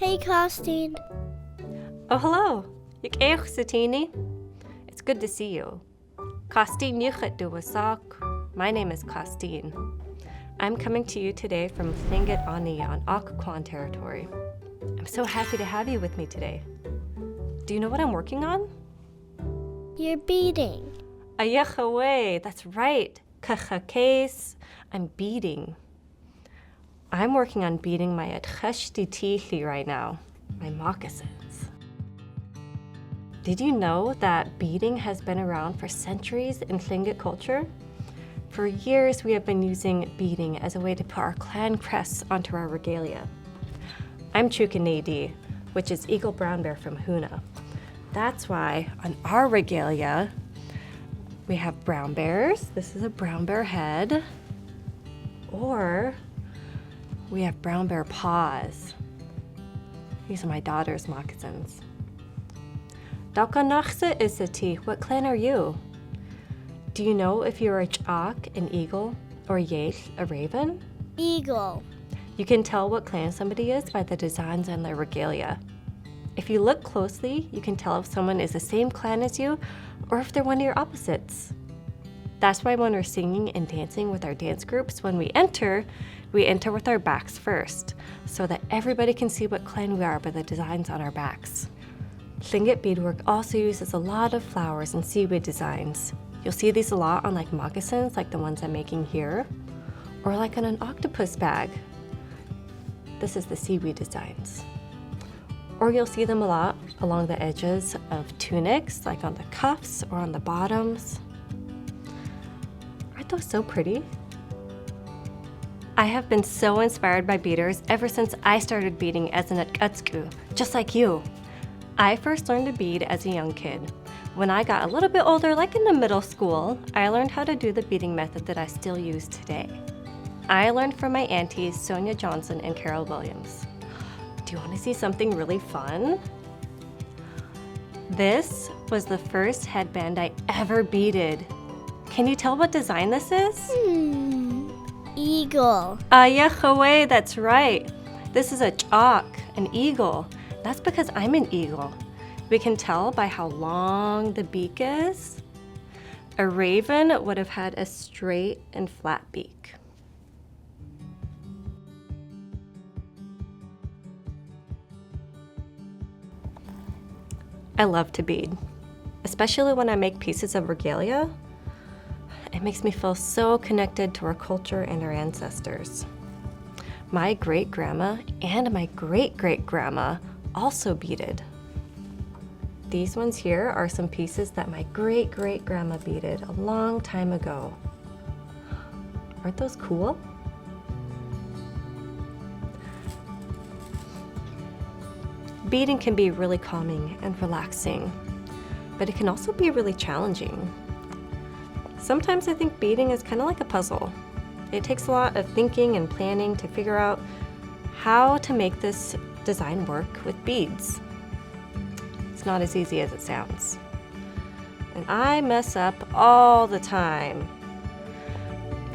Hey, Kaasteen. Oh, hello. Ik eich Satini. It's good to see you. Kaasteen Jill Meserve. My name is Kaasteen. I'm coming to you today from Tlingit and Haida on Alaskan territory. I'm so happy to have you with me today. Do you know what I'm working on? You're beading. Ayechaway, that's right. Kachakes. I'm beading. I'm working on beading my adcheshtitili right now, my moccasins. Did you know that beading has been around for centuries in Tlingit culture? For years, we have been using beading as a way to put our clan crests onto our regalia. I'm Chukanadi, which is eagle brown bear from Huna. That's why on our regalia, we have brown bears. This is a brown bear head. Or we have brown bear paws. These are my daughter's moccasins. Dalkanachse isati, what clan are you? Do you know if you're a chak, an eagle, or yesh, a raven? Eagle. You can tell what clan somebody is by the designs on their regalia. If you look closely, you can tell if someone is the same clan as you or if they're one of your opposites. That's why when we're singing and dancing with our dance groups, when we enter with our backs first, so that everybody can see what clan we are by the designs on our backs. Tlingit beadwork also uses a lot of flowers and seaweed designs. You'll see these a lot on like moccasins, like the ones I'm making here, or like on an octopus bag. This is the seaweed designs. Or you'll see them a lot along the edges of tunics, like on the cuffs or on the bottoms. Aren't those so pretty? I have been so inspired by beaders ever since I started beading as an atkutsku, just like you. I first learned to bead as a young kid. When I got a little bit older, like in the middle school, I learned how to do the beading method that I still use today. I learned from my aunties Sonia Johnson and Carol Williams. Do you want to see something really fun? This was the first headband I ever beaded. Can you tell what design this is? Eagle. Ayechaway, that's right. This is a chak, an eagle. That's because I'm an eagle. We can tell by how long the beak is. A raven would have had a straight and flat beak. I love to bead, especially when I make pieces of regalia. It makes me feel so connected to our culture and our ancestors. My great-grandma and my great-great-grandma also beaded. These ones here are some pieces that my great-great-grandma beaded a long time ago. Aren't those cool? Beading can be really calming and relaxing, but it can also be really challenging. Sometimes I think beading is kind of like a puzzle. It takes a lot of thinking and planning to figure out how to make this design work with beads. It's not as easy as it sounds. And I mess up all the time.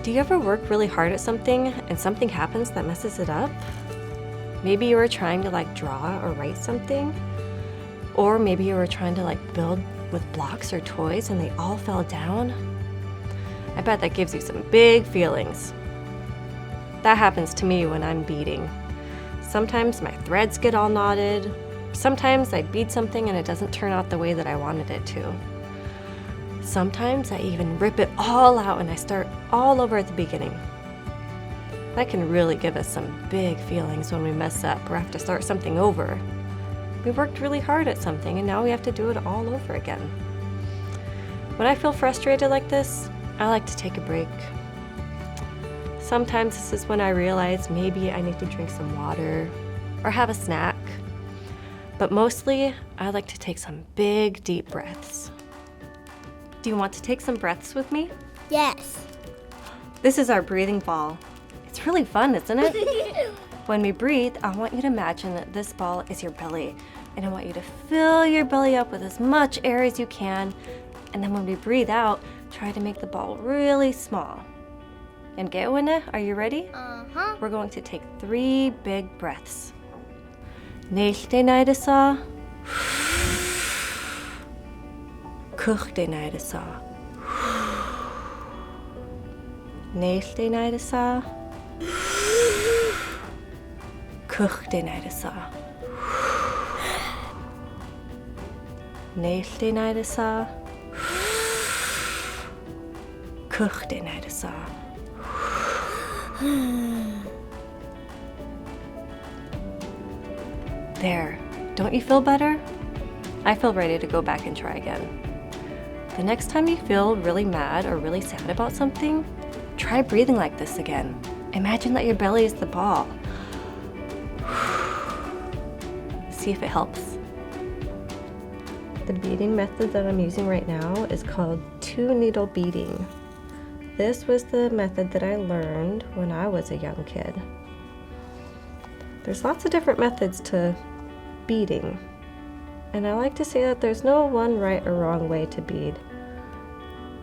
Do you ever work really hard at something and something happens that messes it up? Maybe you were trying to like draw or write something, or maybe you were trying to like build with blocks or toys and they all fell down. I bet that gives you some big feelings. That happens to me when I'm beading. Sometimes my threads get all knotted. Sometimes I bead something and it doesn't turn out the way that I wanted it to. Sometimes I even rip it all out and I start all over at the beginning. That can really give us some big feelings when we mess up or have to start something over. We worked really hard at something and now we have to do it all over again. When I feel frustrated like this, I like to take a break. Sometimes this is when I realize maybe I need to drink some water or have a snack. But mostly, I like to take some big, deep breaths. Do you want to take some breaths with me? Yes. This is our breathing ball. It's really fun, isn't it? When we breathe, I want you to imagine that this ball is your belly. And I want you to fill your belly up with as much air as you can. And then when we breathe out, try to make the ball really small. And are you ready? Uh-huh. We're going to take 3 big breaths. Neelte naidesa. Kuchte naidesa. Neelte naidesa. Kuchte naidesa. Neelte naidesa. Kuchte naidesa. There, don't you feel better? I feel ready to go back and try again. The next time you feel really mad or really sad about something, try breathing like this again. Imagine that your belly is the ball. See if it helps. The beading method that I'm using right now is called 2-needle beading. This was the method that I learned when I was a young kid. There's lots of different methods to beading, and I like to say that there's no one right or wrong way to bead.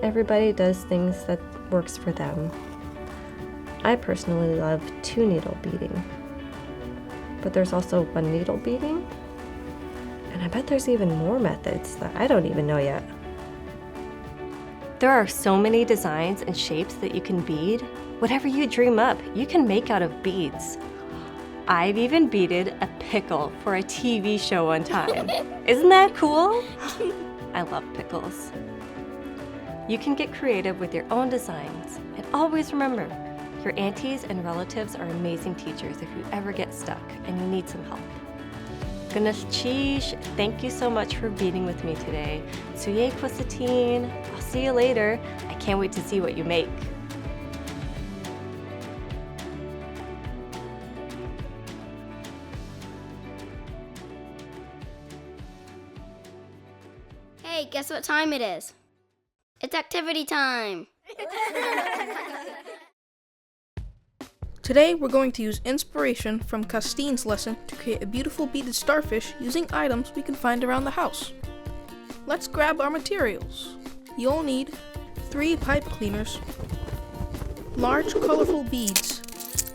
Everybody does things that works for them. I personally love 2-needle beading, but there's also 1-needle beading, and I bet there's even more methods that I don't even know yet. There are so many designs and shapes that you can bead. Whatever you dream up, you can make out of beads. I've even beaded a pickle for a TV show one time. Isn't that cool? I love pickles. You can get creative with your own designs. And always remember, your aunties and relatives are amazing teachers if you ever get stuck and you need some help. Goodness cheese, thank you so much for beading with me today. Suye Kwasateen, I'll see you later. I can't wait to see what you make. Hey, guess what time it is? It's activity time! Today we're going to use inspiration from Kaasteen's lesson to create a beautiful beaded starfish using items we can find around the house. Let's grab our materials. You'll need 3 pipe cleaners, large colorful beads,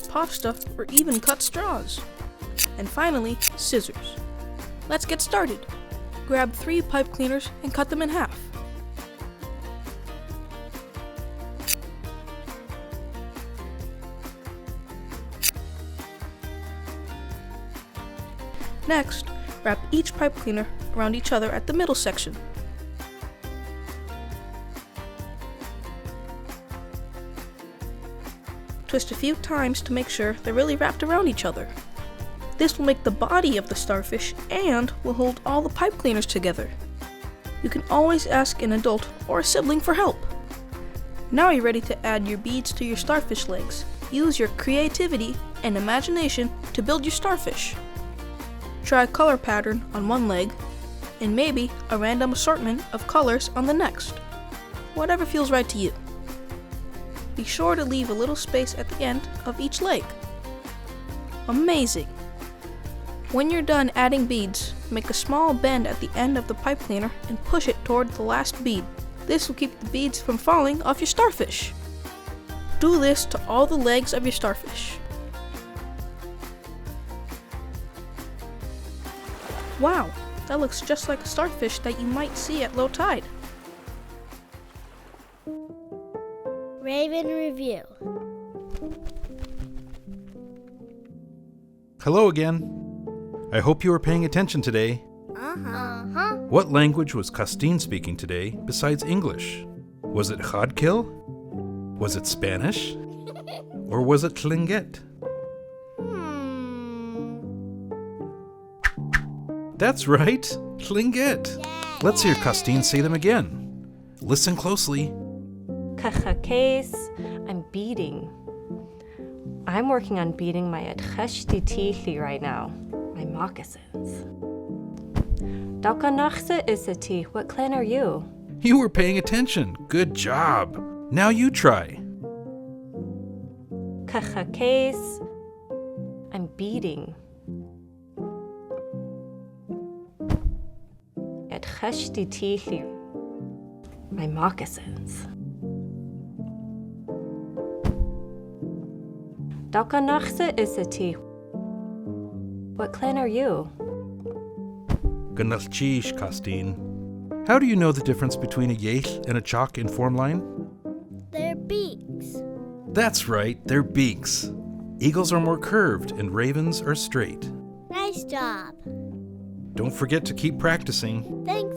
pasta or even cut straws, and finally scissors. Let's get started. Grab 3 pipe cleaners and cut them in half. Next, wrap each pipe cleaner around each other at the middle section. Twist a few times to make sure they're really wrapped around each other. This will make the body of the starfish and will hold all the pipe cleaners together. You can always ask an adult or a sibling for help. Now you're ready to add your beads to your starfish legs. Use your creativity and imagination to build your starfish. Try a color pattern on one leg, and maybe a random assortment of colors on the next. Whatever feels right to you. Be sure to leave a little space at the end of each leg. Amazing! When you're done adding beads, make a small bend at the end of the pipe cleaner and push it toward the last bead. This will keep the beads from falling off your starfish. Do this to all the legs of your starfish. Wow, that looks just like a starfish that you might see at low tide. Raven Review. Hello again. I hope you were paying attention today. What language was Kaasteen speaking today besides English? Was it Khaadkil? Was it Spanish? Or was it Tlingit? That's right, Tlingit. Let's hear Kaasteen say them again. Listen closely. Case, I'm beading. I'm working on beading my adreshti right now, my moccasins. Dalkanachse isati, what clan are you? You were paying attention. Good job. Now you try. Case, I'm beading. Adreshti, my moccasins. Dalkanachse isati, what clan are you? Ganalchish, Kaasteen. How do you know the difference between a yeich and a chalk in form line? Their beaks. That's right, they're beaks. Eagles are more curved and ravens are straight. Nice job. Don't forget to keep practicing. Thanks,